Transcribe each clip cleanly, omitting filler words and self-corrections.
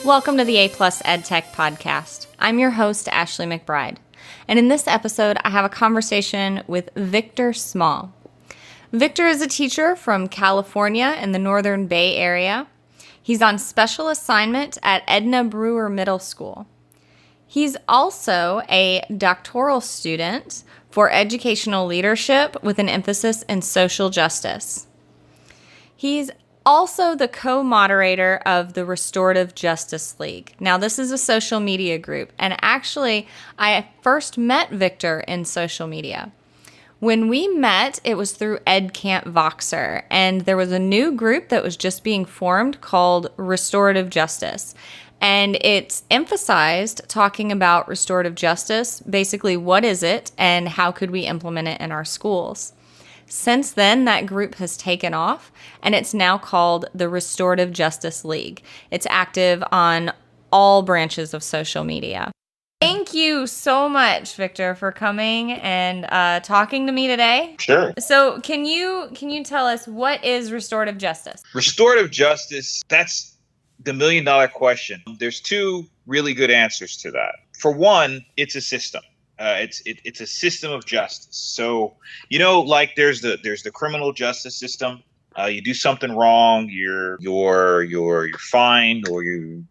Welcome to the A Plus EdTech podcast. I'm your host, Ashley McBride. And in this episode, I have a conversation with Victor Small. Victor is a teacher from California in the Northern Bay Area. He's on special assignment at Edna Brewer Middle School. He's also a doctoral student for educational leadership with an emphasis in social justice. He's also the co-moderator of the Restorative Justice League. Now, this is a social media group, and actually, I first met Victor in social media. When we met, it was through Ed Camp Voxer, and there was a new group that was just being formed called Restorative Justice. And it's emphasized talking about restorative justice, basically what is it and how could we implement it in our schools. Since then, that group has taken off, and it's now called the Restorative Justice League. It's active on all branches of social media. Thank you so much, Victor, for coming and talking to me today. Sure. So can you tell us, what is restorative justice? Restorative justice, that's the million-dollar question. There's two really good answers to that. For one, it's a system. It's a system of justice. So, like there's the criminal justice system. You do something wrong, you're fined, or you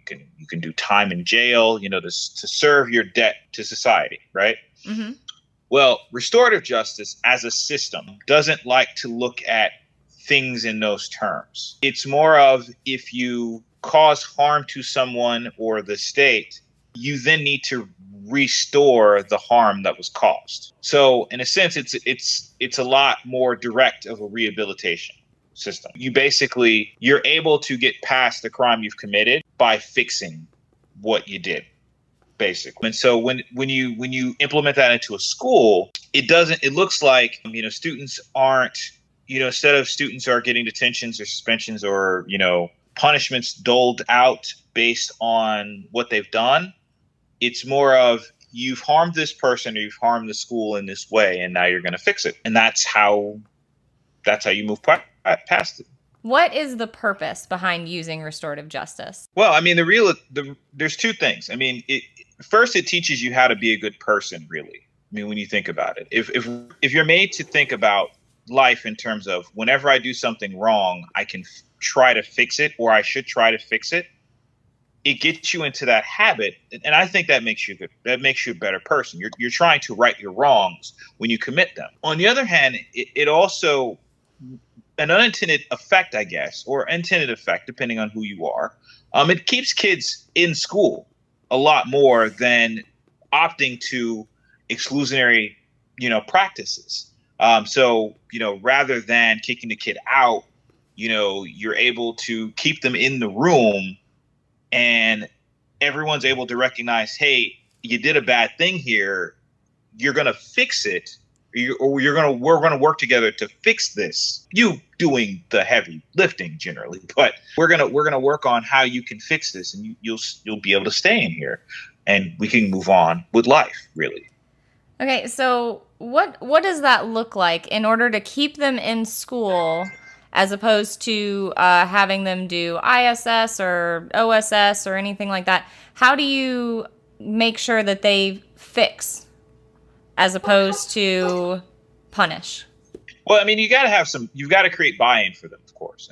can do time in jail, to serve your debt to society, right? Mm-hmm. Well, restorative justice as a system doesn't like to look at things in those terms. It's more of, if you cause harm to someone or the state, you then need to restore the harm that was caused. So in a sense, it's a lot more direct of a rehabilitation system. You're able to get past the crime you've committed by fixing what you did, basically. And so when you implement that into a school, it looks like, students aren't, instead of students are getting detentions or suspensions or, punishments doled out based on what they've done. It's more of, you've harmed this person or you've harmed the school in this way, and now you're going to fix it. And that's how you move past it. What is the purpose behind using restorative justice? Well, there's two things. First, it teaches you how to be a good person, really. When you think about it, if you're made to think about life in terms of, whenever I do something wrong, I can try to fix it, or I should try to fix it. It gets you into that habit, and I think that makes you good. That makes you a better person. You're trying to right your wrongs when you commit them. On the other hand, it also, an unintended effect, I guess, or intended effect, depending on who you are. It keeps kids in school a lot more than opting to exclusionary, practices. So rather than kicking the kid out, you're able to keep them in the room. And everyone's able to recognize, hey, you did a bad thing here. You're going to fix it, we're going to work together to fix this. You doing the heavy lifting generally, but we're going to work on how you can fix this, and you'll be able to stay in here, and we can move on with life, really. Okay, so what does that look like in order to keep them in school, as opposed to having them do ISS or OSS or anything like that? How do you make sure that they fix as opposed to punish? Well, you've got to create buy-in for them, of course.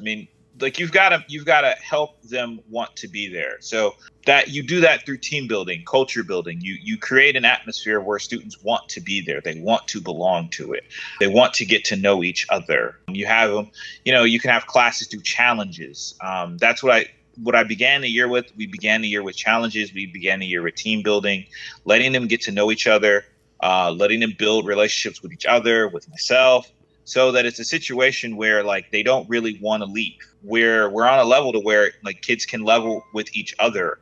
You've got to help them want to be there. So that you do that through team building, culture building. You create an atmosphere where students want to be there. They want to belong to it. They want to get to know each other. You have them, you can have classes do challenges. That's what I began the year with. We began the year with challenges. We began the year with team building, letting them get to know each other, letting them build relationships with each other, with myself, so that it's a situation where they don't really want to leave. We're on a level to where kids can level with each other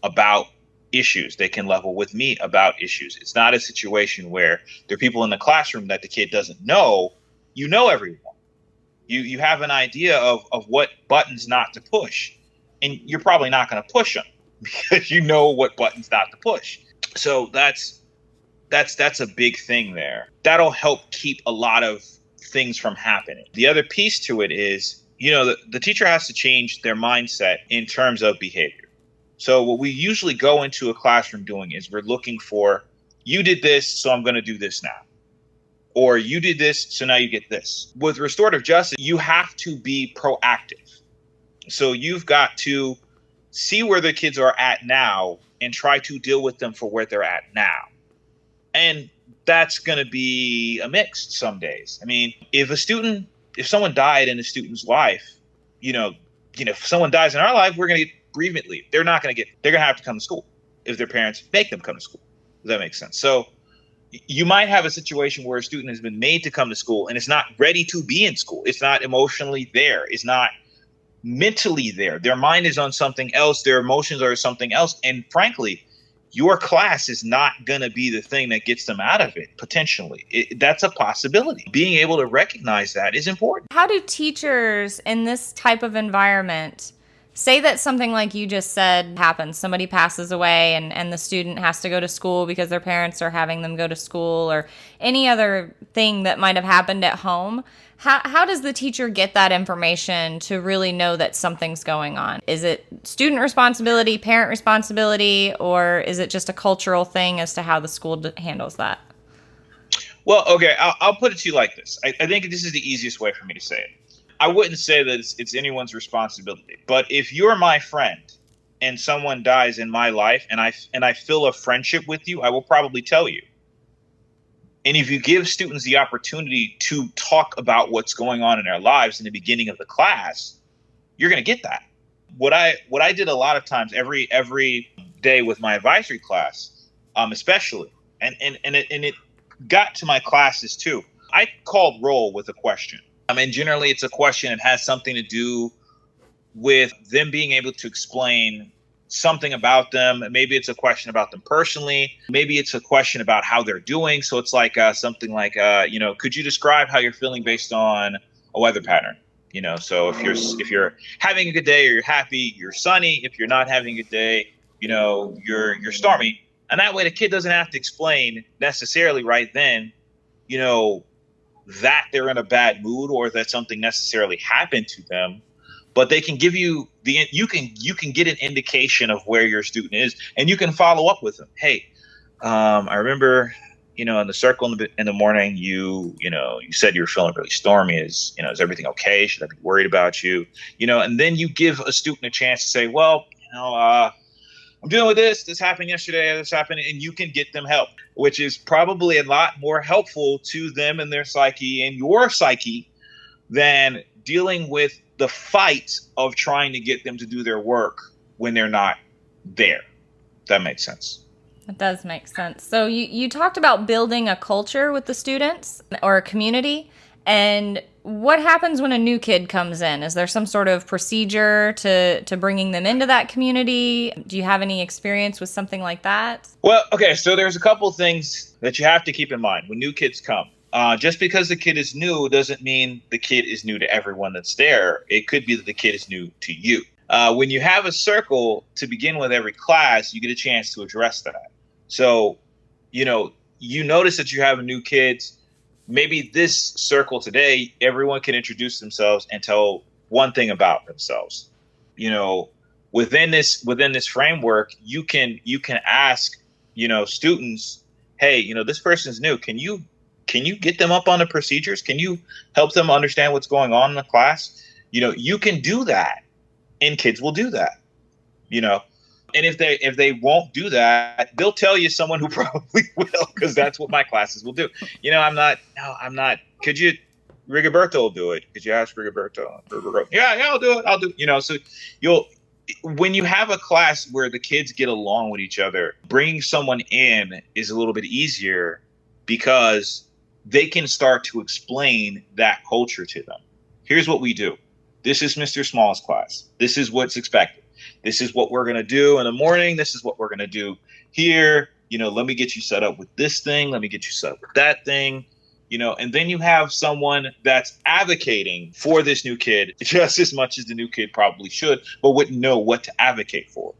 about issues. They can level with me about issues. It's not a situation where there are people in the classroom that the kid doesn't know. You know everyone. You have an idea of what buttons not to push, and you're probably not going to push them because you know what buttons not to push. So that's a big thing there. That'll help keep a lot of things from happening. The other piece to it is, the teacher has to change their mindset in terms of behavior. So what we usually go into a classroom doing is we're looking for, you did this, so I'm going to do this now. Or you did this, so now you get this. With restorative justice, you have to be proactive. So you've got to see where the kids are at now and try to deal with them for where they're at now. And that's going to be a mix some days. I mean, if someone died in a student's life, if someone dies in our life, we're going to get bereavement leave. They're going to have to come to school if their parents make them come to school. Does that make sense? So you might have a situation where a student has been made to come to school and is not ready to be in school. It's not emotionally there. It's not mentally there. Their mind is on something else. Their emotions are something else. And frankly, your class is not going to be the thing that gets them out of it, potentially. That's a possibility. Being able to recognize that is important. How do teachers in this type of environment say that something like you just said happens? Somebody passes away and the student has to go to school because their parents are having them go to school, or any other thing that might have happened at home. How does the teacher get that information to really know that something's going on? Is it student responsibility, parent responsibility, or is it just a cultural thing as to how the school handles that? Well, okay, I'll put it to you like this. I think this is the easiest way for me to say it. I wouldn't say that it's anyone's responsibility, but if you're my friend and someone dies in my life and I feel a friendship with you, I will probably tell you. And if you give students the opportunity to talk about what's going on in their lives in the beginning of the class, you're going to get that. What I did a lot of times every day with my advisory class, especially, and it got to my classes too. I called roll with a question. And generally it's a question that has something to do with them being able to explain something about them. Maybe it's a question about them personally. Maybe it's a question about how they're doing. So it's like something like, could you describe how you're feeling based on a weather pattern? So if you're having a good day or you're happy, you're sunny. If you're not having a good day, you're stormy. And that way the kid doesn't have to explain necessarily right then, that they're in a bad mood or that something necessarily happened to them. But they can give you you can get an indication of where your student is, and you can follow up with them. Hey, I remember, in the circle in the morning, you said you were feeling really stormy. Is everything okay? Should I be worried about you? And then you give a student a chance to say, well, I'm dealing with this. This happened yesterday. This happened, and you can get them help, which is probably a lot more helpful to them and their psyche and your psyche than dealing with the fight of trying to get them to do their work when they're not there. That makes sense. It does make sense. So you talked about building a culture with the students or a community. And what happens when a new kid comes in? Is there some sort of procedure to bringing them into that community? Do you have any experience with something like that? Well, okay, so there's a couple of things that you have to keep in mind when new kids come. Just because the kid is new doesn't mean the kid is new to everyone that's there. It could be that the kid is new to you. When you have a circle to begin with every class, you get a chance to address that. So, you notice that you have new kids. Maybe this circle today, everyone can introduce themselves and tell one thing about themselves. Within this framework, you can ask, students, hey, this person's new. Can you get them up on the procedures? Can you help them understand what's going on in the class? You can do that, and kids will do that. And if they won't do that, they'll tell you someone who probably will, because that's what my classes will do. I'm not. Could you, Rigoberto will do it. Could you ask Rigoberto? Yeah, I'll do it. So when you have a class where the kids get along with each other, bringing someone in is a little bit easier because they can start to explain that culture to them. Here's what we do. This is Mr. Small's class. This is what's expected. This is what we're going to do in the morning. This is what we're going to do here. Let me get you set up with this thing. Let me get you set up with that thing. And then you have someone that's advocating for this new kid just as much as the new kid probably should, but wouldn't know what to advocate for.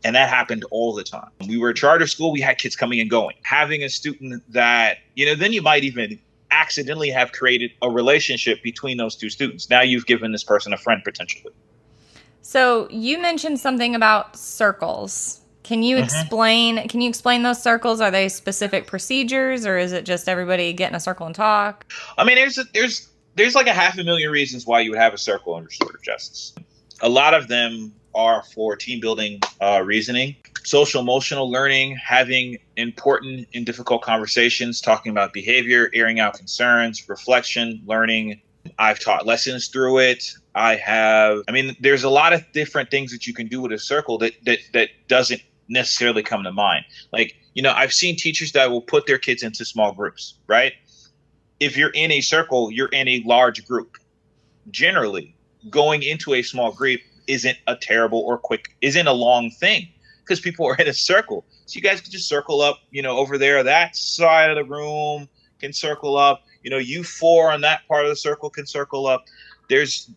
And that happened all the time. When we were a charter school, we had kids coming and going. Having a student that, then you might even accidentally have created a relationship between those two students. Now you've given this person a friend potentially. So you mentioned something about circles. Can you explain those circles? Are they specific procedures, or is it just everybody get in a circle and talk? I mean, there's like a half a million reasons why you would have a circle in restorative justice. A lot of them are for team building, reasoning, social emotional learning, having important and difficult conversations, talking about behavior, airing out concerns, reflection, learning. I've taught lessons through it. There's a lot of different things that you can do with a circle that doesn't necessarily come to mind. Like, I've seen teachers that will put their kids into small groups, right? If you're in a circle, you're in a large group. Generally, going into a small group isn't a long thing because people are in a circle. So you guys can just circle up, over there, that side of the room can circle up, you four on that part of the circle can circle up. There's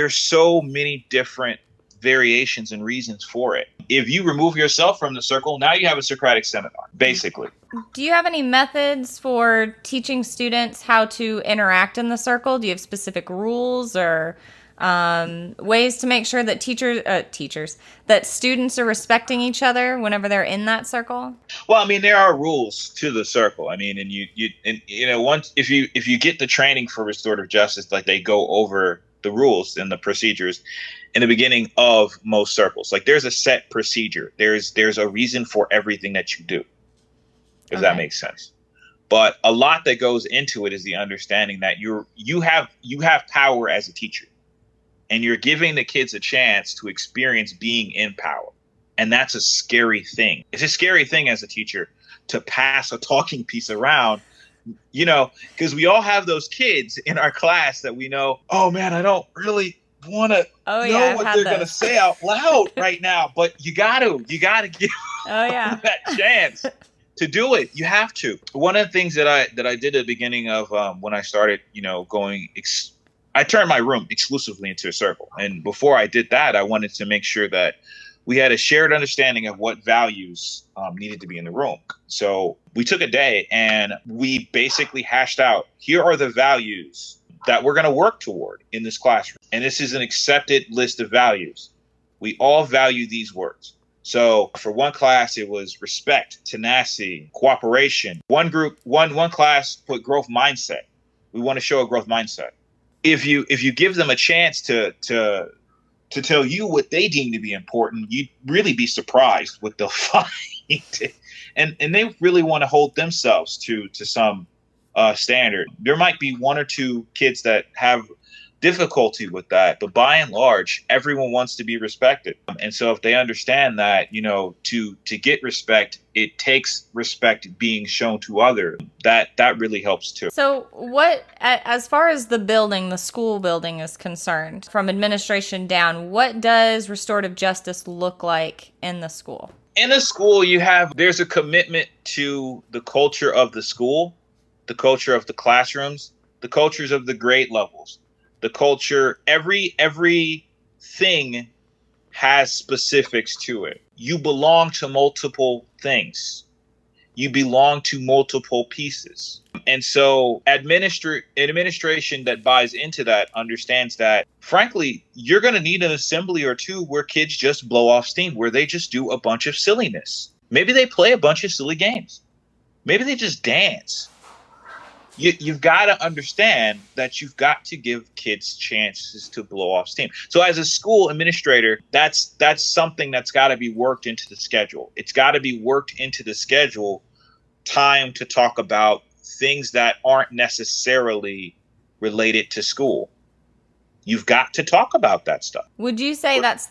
so many different variations and reasons for it. If you remove yourself from the circle, now you have a Socratic seminar, basically. Do you have any methods for teaching students how to interact in the circle? Do you have specific rules or ways to make sure that that students are respecting each other whenever they're in that circle? Well, there are rules to the circle. Once if you get the training for restorative justice, like they go over the rules and the procedures in the beginning of most circles. Like there's a set procedure. There's a reason for everything that you do, if that makes sense. But a lot that goes into it is the understanding that you have power as a teacher. And you're giving the kids a chance to experience being in power. And that's a scary thing. It's a scary thing as a teacher to pass a talking piece around, because we all have those kids in our class that we know, oh man, I don't really want to know what they're going to say out loud right now. But you got to give them that chance to do it. You have to. One of the things that I did at the beginning of when I started, I turned my room exclusively into a circle. And before I did that, I wanted to make sure that we had a shared understanding of what values needed to be in the room. So we took a day and we basically hashed out, here are the values that we're going to work toward in this classroom. And this is an accepted list of values. We all value these words. So for one class, it was respect, tenacity, cooperation. One class put growth mindset. We want to show a growth mindset. If you give them a chance to tell you what they deem to be important, you'd really be surprised what they'll find. And they really want to hold themselves to some standard. There might be one or two kids that have difficulty with that, but by and large, everyone wants to be respected. And so if they understand that, to get respect, it takes respect being shown to others, that really helps too. So as far as the school building is concerned, from administration down, what does restorative justice look like in the school? In a school, there's a commitment to the culture of the school, the culture of the classrooms, the cultures of the grade levels. The culture, every thing has specifics to it. You belong to multiple things. You belong to multiple pieces. And so administration that buys into that understands that, frankly, you're going to need an assembly or two where kids just blow off steam, where they just do a bunch of silliness. Maybe they play a bunch of silly games. Maybe they just dance. You've got to understand that you've got to give kids chances to blow off steam. So as a school administrator, that's something that's got to be worked into the schedule. It's got to be worked into the schedule, time to talk about things that aren't necessarily related to school. You've got to talk about that stuff. Would you say that's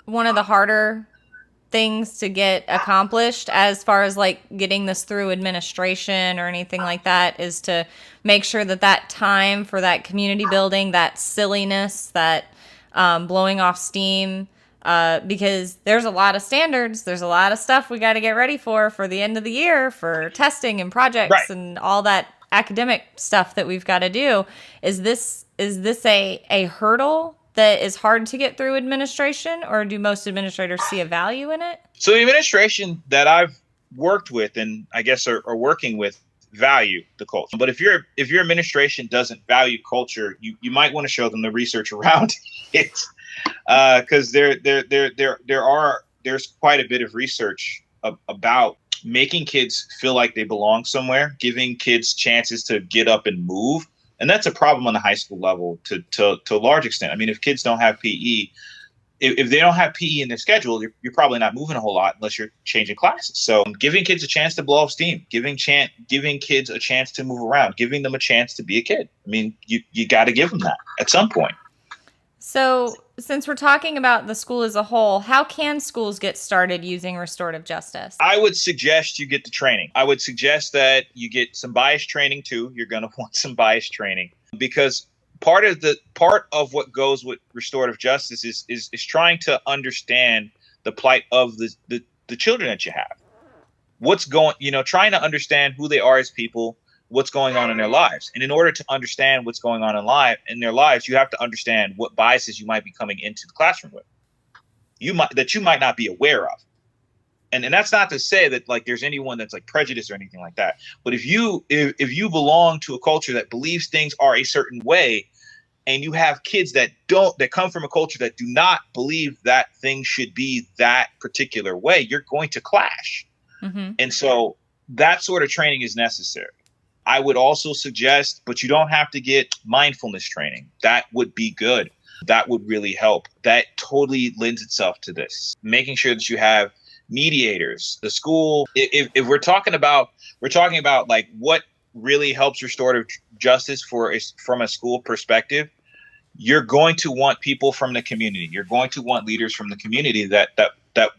one of the harder things to get accomplished as far as like getting this through administration or anything like that, is to make sure that time for that community building, that silliness, that blowing off steam, because there's a lot of standards, there's a lot of stuff we got to get ready for the end of the year, for testing and projects and all that academic stuff that we've got to do. Is this a hurdle that is hard to get through administration, or do most administrators see a value in it? So the administration that I've worked with, and I guess are working with, value the culture. But if your administration doesn't value culture, you might want to show them the research around it. because there's quite a bit of research about making kids feel like they belong somewhere, giving kids chances to get up and move. And that's a problem on the high school level to a large extent. I mean, if kids don't have PE, if they don't have PE in their schedule, you're probably not moving a whole lot unless you're changing classes. So giving kids a chance to blow off steam, giving kids a chance to move around, giving them a chance to be a kid. I mean, you got to give them that at some point. So since we're talking about the school as a whole, how can schools get started using restorative justice? I would suggest you get the training. I would suggest that you get some bias training too. You're going to want some bias training because part of what goes with restorative justice is trying to understand the plight of the children that you have. Trying to understand who they are as people, what's going on in their lives. And in order to understand what's going on in their lives, you have to understand what biases you might be coming into the classroom with. You might not be aware of. And that's not to say that like there's anyone that's like prejudiced or anything like that. But if you belong to a culture that believes things are a certain way, and you have kids that come from a culture that do not believe that things should be that particular way, you're going to clash. Mm-hmm. And so that sort of training is necessary. I would also suggest, but you don't have to get mindfulness training. That would be good. That would really help. That totally lends itself to this. Making sure that you have mediators, the school. If we're talking about like what really helps restorative justice from a school perspective, you're going to want people from the community. You're going to want leaders from the community that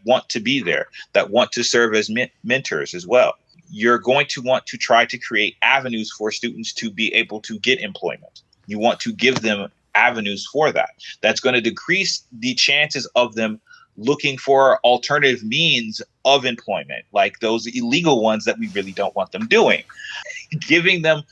want to be there, that want to serve as mentors as well. You're going to want to try to create avenues for students to be able to get employment. You want to give them avenues for that. That's going to decrease the chances of them looking for alternative means of employment, like those illegal ones that we really don't want them doing. Giving them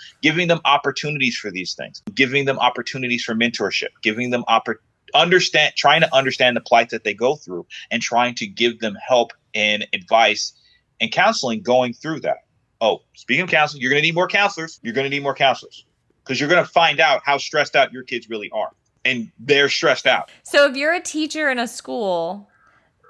opportunities for these things, giving them opportunities for mentorship, giving them trying to understand the plight that they go through and trying to give them help and advice and counseling going through that. Oh, speaking of counseling, you're going to need more counselors. You're going to need more counselors because you're going to find out how stressed out your kids really are. And they're stressed out. So if you're a teacher in a school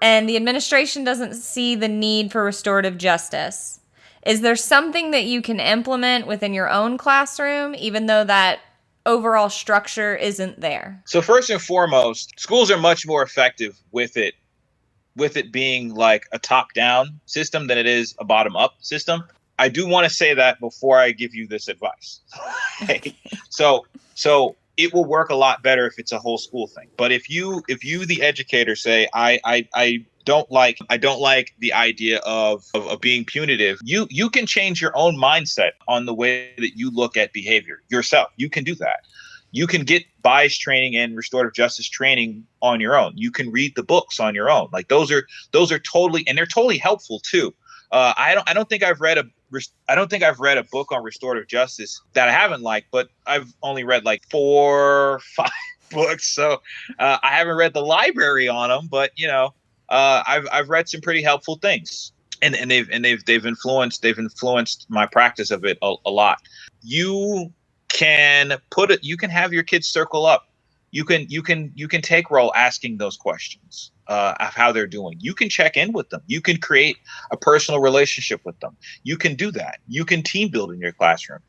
and the administration doesn't see the need for restorative justice, is there something that you can implement within your own classroom, even though that overall structure isn't there? So first and foremost, schools are much more effective with it being like a top-down system than it is a bottom-up system. I do want to say that before I give you this advice. So it will work a lot better if it's a whole school thing. But if you the educator say I don't like the idea of being punitive, you can change your own mindset on the way that you look at behavior yourself. You can do that. You can get bias training and restorative justice training on your own. You can read the books on your own. Like those are totally, and they're totally helpful too. I don't think I've read a book on restorative justice that I haven't liked, but I've only read like 4 or 5 books. So I haven't read the library on them, but I've read some pretty helpful things, and they've influenced my practice of it a lot. You can have your kids circle up. You can take role asking those questions of how they're doing. You can check in with them. You can create a personal relationship with them. You can do that. You can team build in your classroom.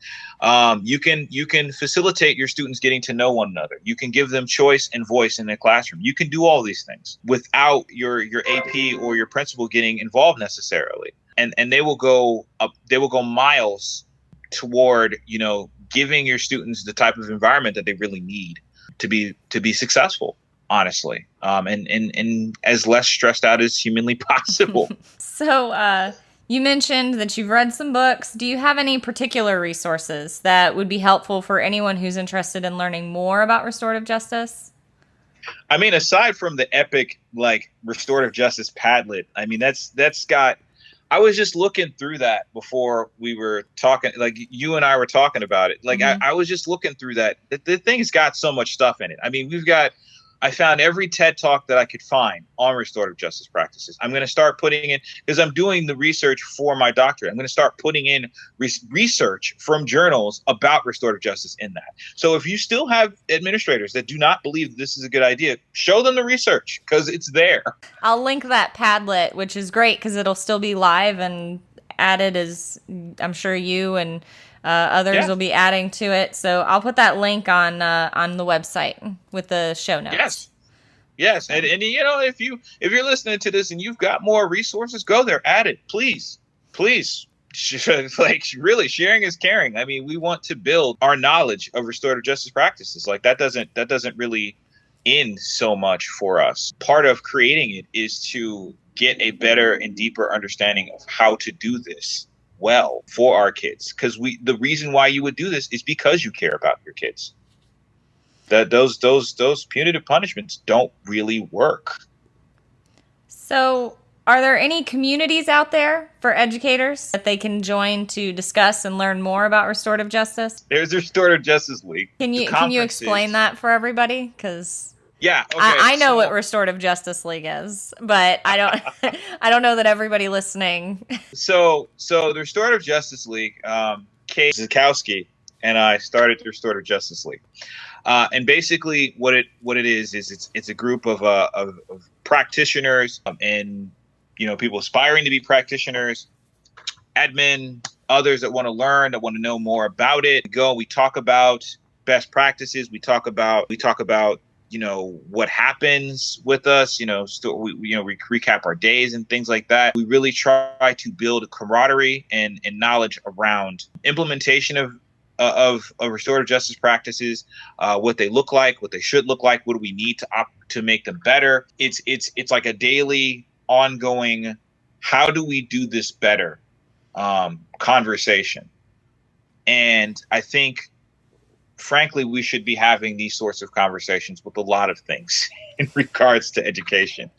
You can facilitate your students getting to know one another. You can give them choice and voice in their classroom. You can do all these things without your AP or your principal getting involved necessarily. And they will go miles toward giving your students the type of environment that they really need to be successful, honestly, and as less stressed out as humanly possible. So you mentioned that you've read some books. Do you have any particular resources that would be helpful for anyone who's interested in learning more about restorative justice? I mean, aside from the epic like restorative justice Padlet, I mean that's got. I was just looking through that before we were talking, like you and I were talking about it. Like I was just looking through that. The thing's got so much stuff in it. I mean, we've got I found every TED talk that I could find on restorative justice practices. I'm going to start putting in, because I'm doing the research for my doctorate, I'm going to start putting in research from journals about restorative justice in that. So if you still have administrators that do not believe this is a good idea, show them the research, because it's there. I'll link that Padlet, which is great because it'll still be live and added as I'm sure you and others will be adding to it. So I'll put that link on the website with the show notes. Yes. And you know, if you're listening to this and you've got more resources, go there, add it, please. Like, really, sharing is caring. I mean, we want to build our knowledge of restorative justice practices. Like, that doesn't really end so much for us. Part of creating it is to get a better and deeper understanding of how to do this well for our kids. Because the reason why you would do this is because you care about your kids. That those punitive punishments don't really work. So, are there any communities out there for educators that they can join to discuss and learn more about restorative justice? There's the Restorative Justice League. Can you explain that for everybody? Because yeah, okay, I know what Restorative Justice League is, but I don't I don't know that everybody listening. So the Restorative Justice League, Kate Zukowski and I started the Restorative Justice League. And basically what it is it's a group of practitioners and, you know, people aspiring to be practitioners, admin, others that want to learn, that want to know more about it. We talk about best practices. We talk about, you know, what happens with us, you know, we recap our days and things like that. We really try to build a camaraderie and knowledge around implementation of restorative justice practices, what they look like, what they should look like, what do we need to make them better. It's like a daily, ongoing, how do we do this better conversation. And I think, frankly, we should be having these sorts of conversations with a lot of things in regards to education.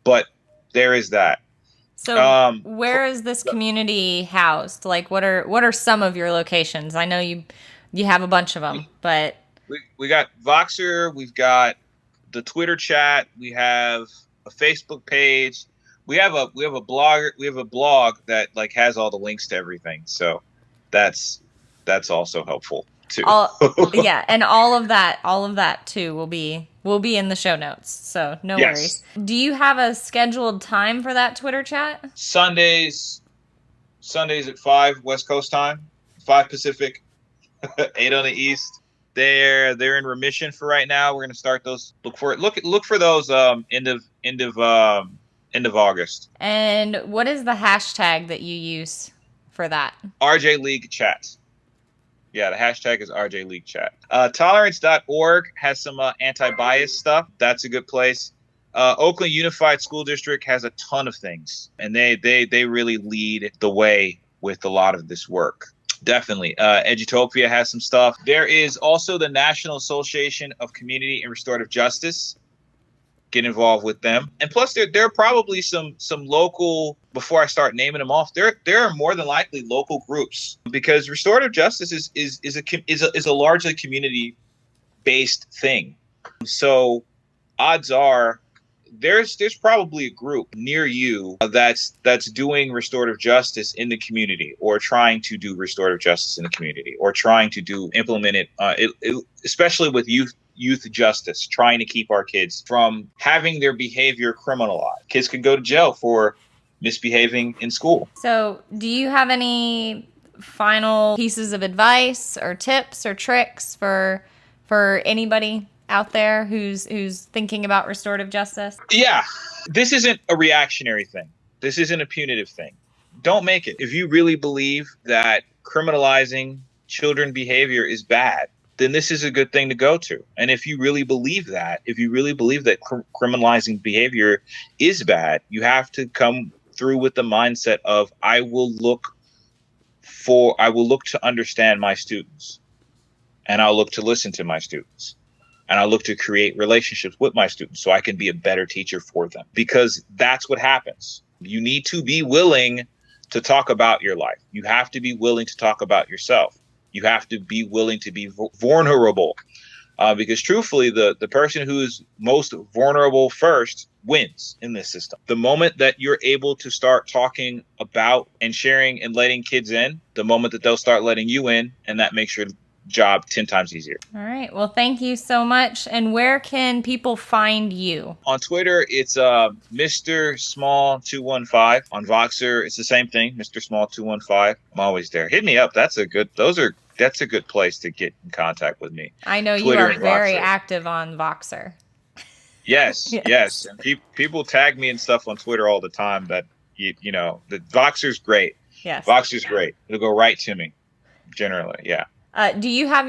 But there is that. So where is this community housed? Like, what are some of your locations? I know you have a bunch of them, but we got Voxer, we've got the Twitter chat, we have a Facebook page, we have a blog that like has all the links to everything. So that's also helpful too. Yeah, and all of that too will be in the show notes. So no worries. Do you have a scheduled time for that Twitter chat? Sundays at 5 West Coast time, 5 Pacific, 8 on the East. They're in remission for right now. We're gonna start those. Look for those end of August. And what is the hashtag that you use for that? RJ League Chat. Yeah, the hashtag is RJ League Chat. Tolerance.org has some anti-bias stuff. That's a good place. Oakland Unified School District has a ton of things, and they really lead the way with a lot of this work. Definitely. Edutopia has some stuff. There is also the National Association of Community and Restorative Justice. Get involved with them. And plus there are probably some local, before I start naming them off, there are more than likely local groups, because restorative justice is a largely community based thing. So odds are there's probably a group near you that's doing restorative justice in the community, or trying to do restorative justice in the community, or trying to implement it, especially with youth justice, trying to keep our kids from having their behavior criminalized. Kids could go to jail for misbehaving in school. So do you have any final pieces of advice or tips or tricks for anybody out there who's thinking about restorative justice? Yeah, this isn't a reactionary thing. This isn't a punitive thing. Don't make it. If you really believe that criminalizing children behavior is bad, then this is a good thing to go to. And if you really believe that, criminalizing behavior is bad, you have to come through with the mindset of, I will look to understand my students, and I'll look to listen to my students, and I'll look to create relationships with my students so I can be a better teacher for them. Because that's what happens. You need to be willing to talk about your life. You have to be willing to talk about yourself. You have to be willing to be vulnerable. because truthfully, the person who's most vulnerable first wins in this system. The moment that you're able to start talking about and sharing and letting kids in, the moment that they'll start letting you in, and that makes your job 10 times easier. All right. Well, thank you so much. And where can people find you? On Twitter, it's Mr. Small 215. On Voxer, it's the same thing, Mr. Small 215. I'm always there. Hit me up. That's a good place to get in contact with me. I know Twitter you are and very Voxer. Active on Voxer. Yes. And people tag me and stuff on Twitter all the time that, you know, the Voxer's great. Yes. Voxer's great. It'll go right to me, generally, yeah. Do you have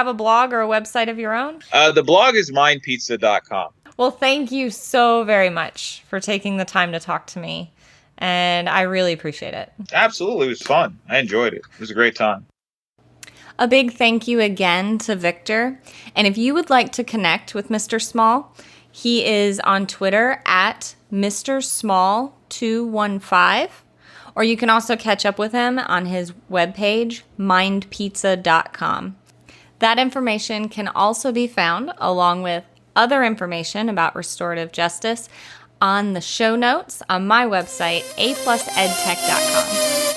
a blog or a website of your own? The blog is mindpizza.com. Well, thank you so very much for taking the time to talk to me. And I really appreciate it. Absolutely. It was fun. I enjoyed it. It was a great time. A big thank you again to Victor. And if you would like to connect with Mr. Small, he is on Twitter at Mr. Small 215. Or you can also catch up with him on his webpage, mindpizza.com. That information can also be found along with other information about restorative justice on the show notes on my website, aplusedtech.com.